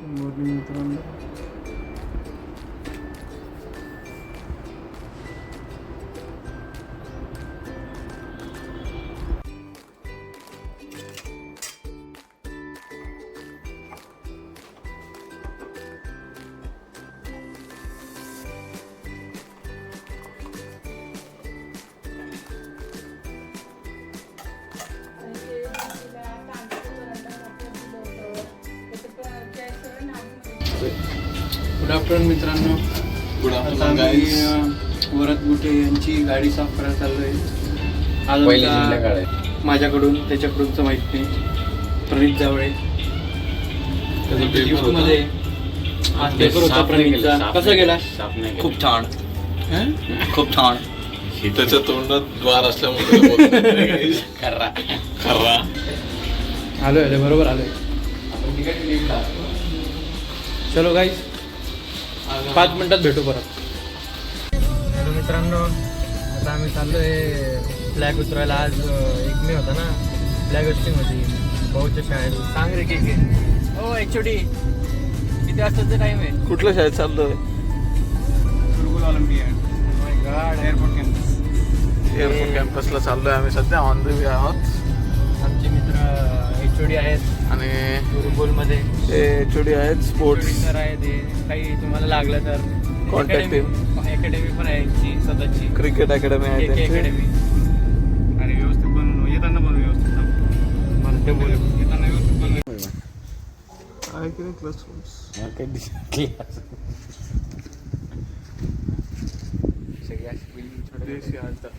Morning मित्रांनो. Good afternoon मित्रांनो. Good आता आफ्टरनून आम्ही गाईज. वरद गुटे यांची गाडी साफ करायला चाललोय. पहिली आज संध्याकाळ आहे. माझ्याकडून त्याच्याकडूनच माहित नाही. प्रणित जावळे पेपर होता? मध्ये आज पेपर होता प्रणितचा. कसा गेला? खूप छान. खूप छान. त्याच्या तोंडात द्वार असल्यामुळे खर्रा खर्रा आलोय बरोबर आलोय. चलो गाईज 5 मिनिटात भेटू परत. हॅलो मित्रांनो, आता आम्ही चाललोय फ्लॅग उतरायला. आज 1 मे होता ना, फ्लॅग होस्टिंग होती भाऊच्या शाळेत. सांग रे के हो ॲक्च्युली किती वाजताचा टाइम आहे? कुठल्या शाळेत चाललोय? गुरुकुल ऑलिम्पियाड. माय गॉड. Airport campus. एअरपोर्ट कॅम्पसला चाललोय आम्ही सध्या. ऑन द वे आहोत. आमचे मित्र HOD आहेत आणि गुरुकुलमध्ये. HOD आहेत स्पोर्ट्स. सर आहेत. हे काही तुम्हाला लागलं तर कॉन्टॅक्ट टीम. अकॅडमी पण आहे यांची स्वतःची. क्रिकेट अकॅडमी आहे त्यांची. अकॅडमी. आणि व्यवस्थित बनवून येताना पण व्यवस्थित मला ते बोल येताना व्यवस्थित बनवून. आहे की नाही क्लासरूम्स? सगळी अशी बिल्डिंग छोटी देशी हालतात.